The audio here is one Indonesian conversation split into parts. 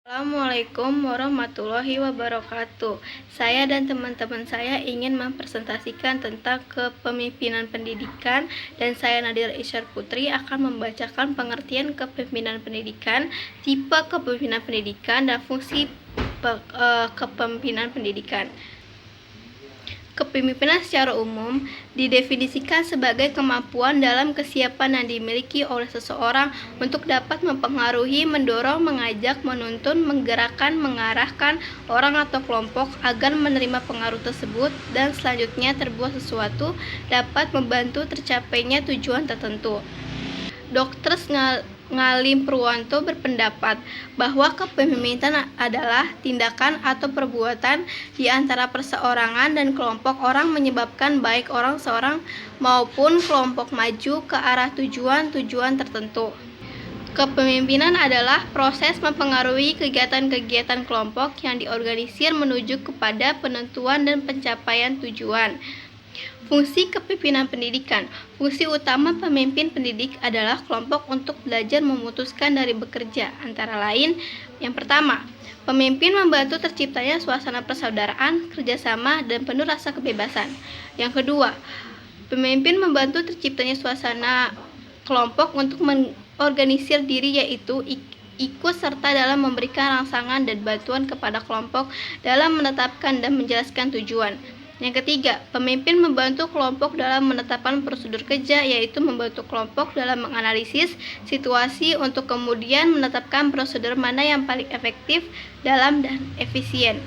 Assalamualaikum warahmatullahi wabarakatuh. Saya dan teman-teman saya ingin mempresentasikan tentang kepemimpinan pendidikan, dan saya Nadira Isyar Putri akan membacakan pengertian kepemimpinan pendidikan, tipe kepemimpinan pendidikan, dan fungsi kepemimpinan pendidikan. Kepemimpinan secara umum didefinisikan sebagai kemampuan dalam kesiapan yang dimiliki oleh seseorang untuk dapat mempengaruhi, mendorong, mengajak, menuntun, menggerakkan, mengarahkan orang atau kelompok agar menerima pengaruh tersebut dan selanjutnya terbuat sesuatu, dapat membantu tercapainya tujuan tertentu. Dr. Ngalim Purwanto berpendapat bahwa kepemimpinan adalah tindakan atau perbuatan di antara perseorangan dan kelompok orang menyebabkan baik orang seorang maupun kelompok maju ke arah tujuan-tujuan tertentu. Kepemimpinan adalah proses mempengaruhi kegiatan-kegiatan kelompok yang diorganisir menuju kepada penentuan dan pencapaian tujuan. Fungsi kepemimpinan pendidikan. Fungsi utama pemimpin pendidik adalah kelompok untuk belajar memutuskan dari bekerja. Antara lain, yang pertama, pemimpin membantu terciptanya suasana persaudaraan, kerjasama, dan penuh rasa kebebasan. Yang kedua, pemimpin membantu terciptanya suasana kelompok untuk mengorganisir diri, yaitu ikut serta dalam memberikan rangsangan dan bantuan kepada kelompok dalam menetapkan dan menjelaskan tujuan. Yang ketiga, pemimpin membantu kelompok dalam menetapkan prosedur kerja, yaitu membantu kelompok dalam menganalisis situasi untuk kemudian menetapkan prosedur mana yang paling efektif, dalam, dan efisien.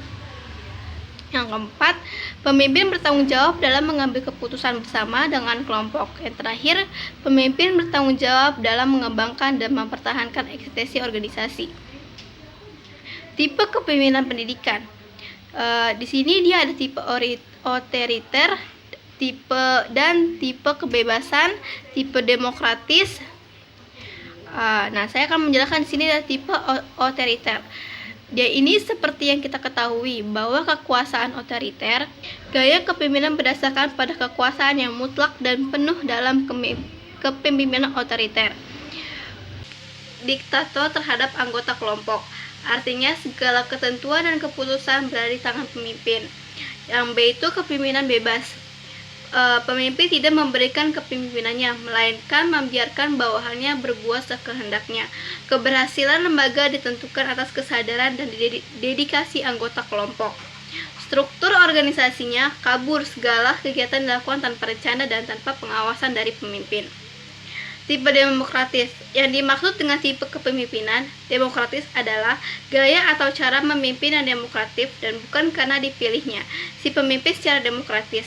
Yang keempat, pemimpin bertanggung jawab dalam mengambil keputusan bersama dengan kelompok. Yang terakhir, pemimpin bertanggung jawab dalam mengembangkan dan mempertahankan eksistensi organisasi. Tipe kepemimpinan pendidikan. Di sini dia ada tipe otoriter, tipe kebebasan, tipe demokratis. Saya akan menjelaskan di sini ada tipe otoriter. Dia ini seperti yang kita ketahui bahwa kekuasaan otoriter, gaya kepemimpinan berdasarkan pada kekuasaan yang mutlak dan penuh dalam kepemimpinan otoriter. Diktator terhadap anggota kelompok. Artinya segala ketentuan dan keputusan berada di tangan pemimpin. Yang B itu kepemimpinan bebas. Pemimpin tidak memberikan kepemimpinannya, melainkan membiarkan bawahannya berbuat sekehendaknya. Keberhasilan lembaga ditentukan atas kesadaran dan dedikasi anggota kelompok. Struktur organisasinya kabur, segala kegiatan dilakukan tanpa rencana dan tanpa pengawasan dari pemimpin. Tipe demokratis. Yang dimaksud dengan tipe kepemimpinan demokratis adalah gaya atau cara memimpin yang demokratis dan bukan karena dipilihnya si pemimpin secara demokratis.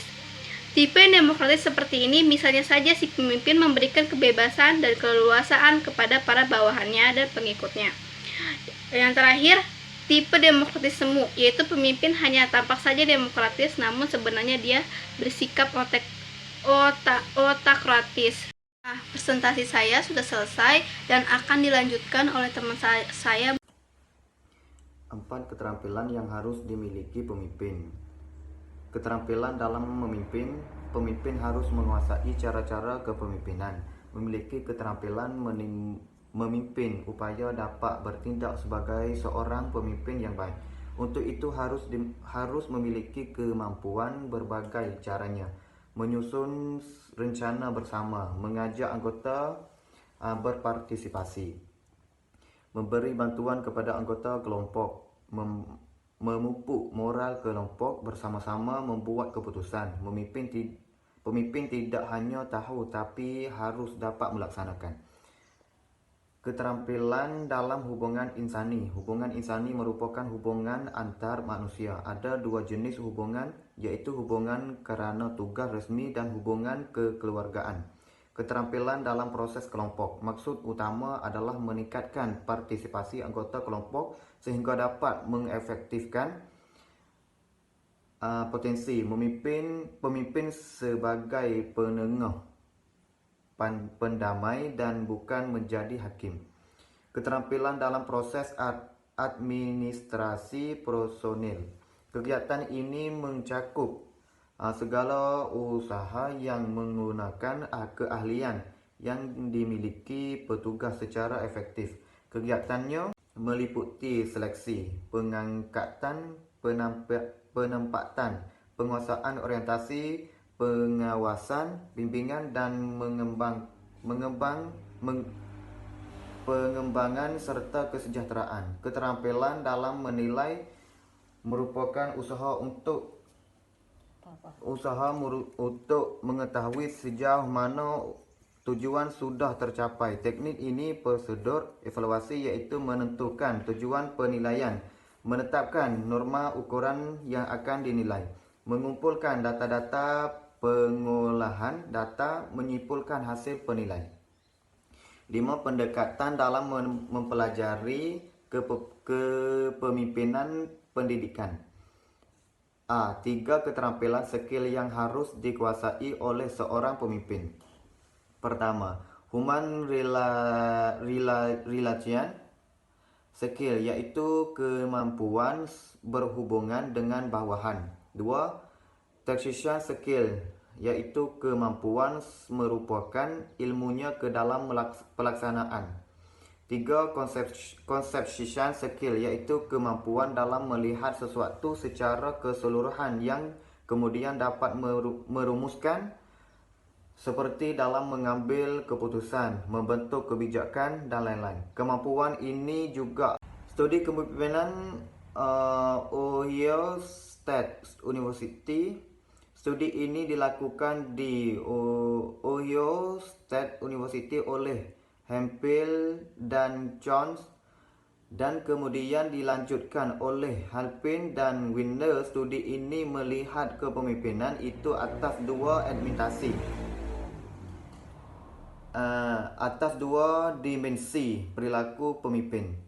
Tipe demokratis seperti ini misalnya saja si pemimpin memberikan kebebasan dan keleluasaan kepada para bawahannya dan pengikutnya. Yang terakhir, tipe demokratis semu, yaitu pemimpin hanya tampak saja demokratis namun sebenarnya dia bersikap otakratis. Presentasi saya sudah selesai dan akan dilanjutkan oleh teman saya. 4 keterampilan yang harus dimiliki pemimpin. Keterampilan dalam memimpin. Pemimpin harus menguasai cara-cara kepemimpinan, memiliki keterampilan memimpin upaya dapat bertindak sebagai seorang pemimpin yang baik. Untuk itu harus memiliki kemampuan berbagai caranya, menyusun rencana bersama, mengajak anggota berpartisipasi, memberi bantuan kepada anggota kelompok, memupuk moral kelompok, bersama-sama membuat keputusan. Pemimpin tidak hanya tahu tapi harus dapat melaksanakan. Keterampilan dalam hubungan insani. Hubungan insani merupakan hubungan antar manusia. Ada 2 jenis hubungan, yaitu hubungan kerana tugas resmi dan hubungan kekeluargaan. Keterampilan dalam proses kelompok. Maksud utama adalah meningkatkan partisipasi anggota kelompok sehingga dapat mengefektifkan potensi pemimpin sebagai penengah, pendamai, dan bukan menjadi hakim. Keterampilan dalam proses administrasi personil. Kegiatan ini mencakup segala usaha yang menggunakan keahlian yang dimiliki petugas secara efektif. Kegiatannya meliputi seleksi, pengangkatan, penempatan, penguasaan orientasi, pengawasan, bimbingan dan pengembangan serta kesejahteraan. Keterampilan dalam menilai merupakan usaha untuk mengetahui sejauh mana tujuan sudah tercapai. Teknik ini prosedur evaluasi iaitu menentukan tujuan penilaian, menetapkan norma ukuran yang akan dinilai, mengumpulkan data-data pengolahan data, menyimpulkan hasil penilai. 5. Pendekatan dalam mempelajari kepemimpinan pendidikan. 3. Keterampilan skill yang harus dikuasai oleh seorang pemimpin. Pertama, human relation skill, yaitu kemampuan berhubungan dengan bawahan. 2. Taxation skill, yaitu kemampuan merupakan ilmunya ke dalam pelaksanaan. 3. Conception skill, yaitu kemampuan dalam melihat sesuatu secara keseluruhan yang kemudian dapat merumuskan, seperti dalam mengambil keputusan, membentuk kebijakan, dan lain-lain. Kemampuan ini juga studi kepemimpinan Ohio State University. Studi ini dilakukan di Ohio State University oleh Hemphill dan Jones dan kemudian dilanjutkan oleh Halpin dan Winder. Studi ini melihat kepemimpinan itu atas dua dimensi perilaku pemimpin.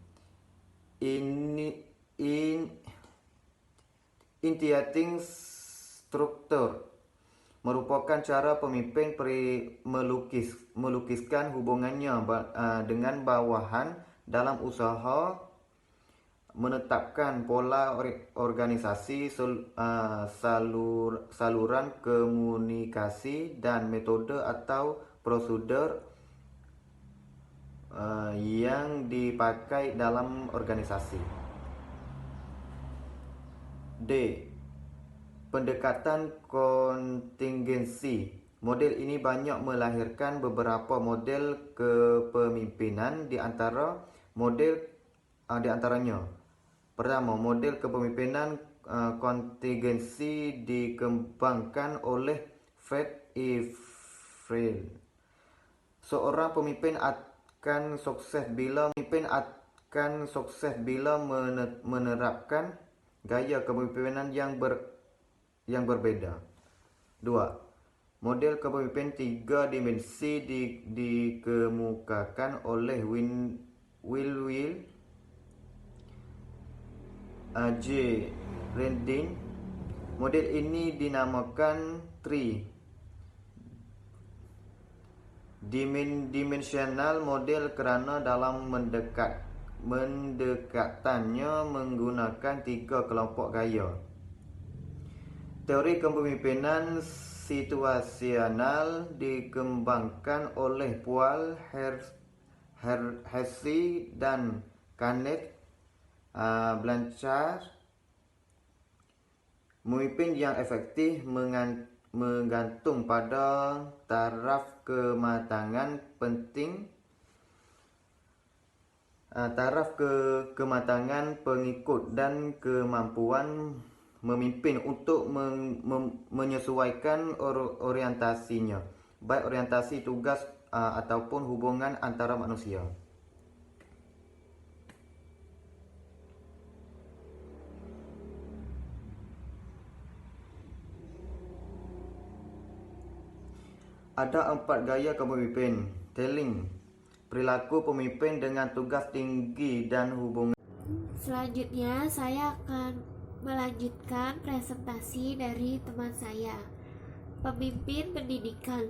Initiating struktur merupakan cara pemimpin melukiskan hubungannya dengan bawahan dalam usaha menetapkan pola organisasi, saluran komunikasi, dan metode atau prosedur yang dipakai dalam organisasi. D. Pendekatan kontingensi. Model ini banyak melahirkan beberapa model kepemimpinan di antaranya. Pertama, model kepemimpinan kontingensi dikembangkan oleh Fred E. Friel. Seorang pemimpin akan sukses bila menerapkan gaya kepemimpinan yang berbeda. 2. Model kepemimpinan 3 dimensi dikemukakan oleh Will J. Rendin. Model ini dinamakan dimensional model kerana dalam mendekatannya menggunakan 3 kelompok gaya. Teori kepemimpinan situasional dikembangkan oleh Paul Hersey dan Kenneth Blanchard. Pemimpin yang efektif menggantung pada taraf kematangan pengikut dan kemampuan memimpin untuk menyesuaikan orientasinya, baik orientasi tugas ataupun hubungan antara manusia. Ada 4 gaya kepemimpin. Telling, perilaku pemimpin dengan tugas tinggi dan hubungan. Selanjutnya saya akan melanjutkan presentasi dari teman saya, pemimpin pendidikan.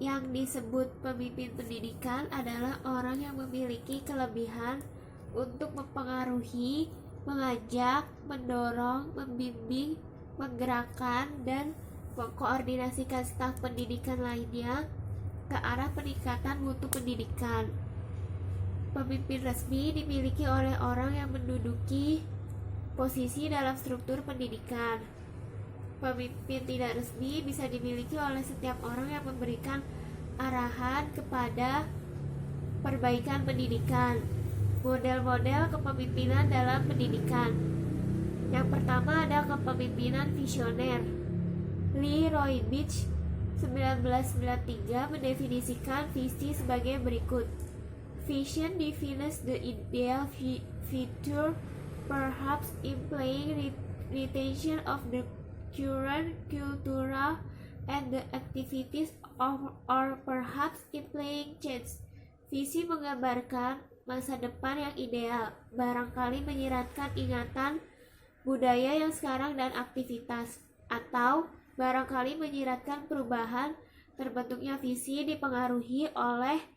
Yang disebut pemimpin pendidikan adalah orang yang memiliki kelebihan untuk mempengaruhi, mengajak, mendorong, membimbing, menggerakkan, dan mengkoordinasikan staf pendidikan lainnya ke arah peningkatan mutu pendidikan. Kepemimpinan resmi dimiliki oleh orang yang menduduki posisi dalam struktur pendidikan. Pemimpin tidak resmi bisa dimiliki oleh setiap orang yang memberikan arahan kepada perbaikan pendidikan. Model-model kepemimpinan dalam pendidikan. Yang pertama ada kepemimpinan visioner. Lee Roybich 1993 mendefinisikan visi sebagai berikut. Vision defines the ideal future, perhaps implying retention of the current cultural and the activities or perhaps implying change. Visi menggambarkan masa depan yang ideal, barangkali menyiratkan ingatan budaya yang sekarang dan aktivitas, atau barangkali menyiratkan perubahan. Terbentuknya visi dipengaruhi oleh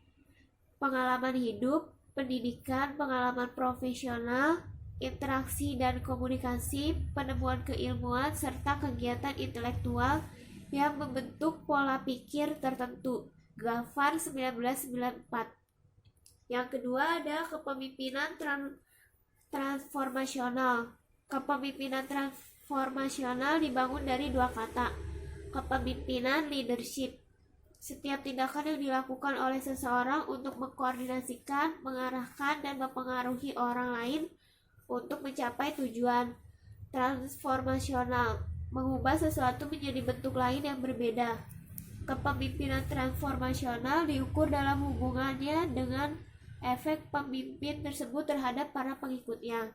pengalaman hidup, pendidikan, pengalaman profesional, interaksi dan komunikasi, penemuan keilmuan, serta kegiatan intelektual yang membentuk pola pikir tertentu. Gavar 1994. Yang kedua ada kepemimpinan transformasional. Kepemimpinan transformasional dibangun dari dua kata. Kepemimpinan leadership. Setiap tindakan yang dilakukan oleh seseorang untuk mengkoordinasikan, mengarahkan, dan mempengaruhi orang lain untuk mencapai tujuan. Transformasional. Mengubah sesuatu menjadi bentuk lain yang berbeda. Kepemimpinan transformasional diukur dalam hubungannya dengan efek pemimpin tersebut terhadap para pengikutnya.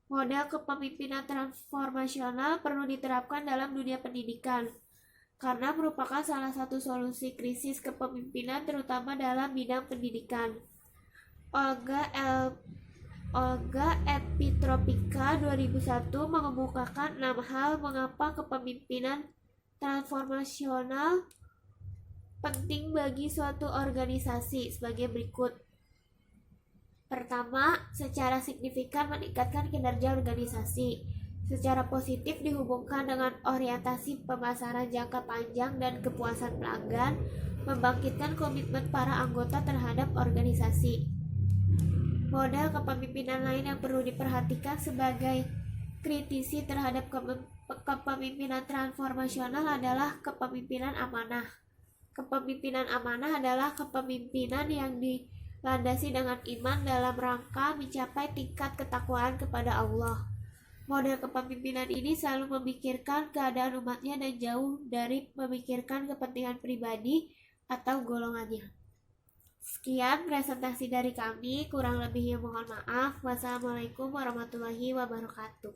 Model kepemimpinan transformasional perlu diterapkan dalam dunia pendidikan karena merupakan salah satu solusi krisis kepemimpinan terutama dalam bidang pendidikan. Olga Epitropika 2001 mengemukakan 6 hal mengapa kepemimpinan transformasional penting bagi suatu organisasi sebagai berikut. Pertama, secara signifikan meningkatkan kinerja organisasi. Secara positif dihubungkan dengan orientasi pemasaran jangka panjang dan kepuasan pelanggan, membangkitkan komitmen para anggota terhadap organisasi. Model kepemimpinan lain yang perlu diperhatikan sebagai kritisi terhadap kepemimpinan transformasional adalah kepemimpinan amanah. Kepemimpinan amanah adalah kepemimpinan yang dilandasi dengan iman dalam rangka mencapai tingkat ketakwaan kepada Allah. Model kepemimpinan ini selalu memikirkan keadaan umatnya dan jauh dari memikirkan kepentingan pribadi atau golongannya. Sekian presentasi dari kami, kurang lebihnya mohon maaf. Wassalamualaikum warahmatullahi wabarakatuh.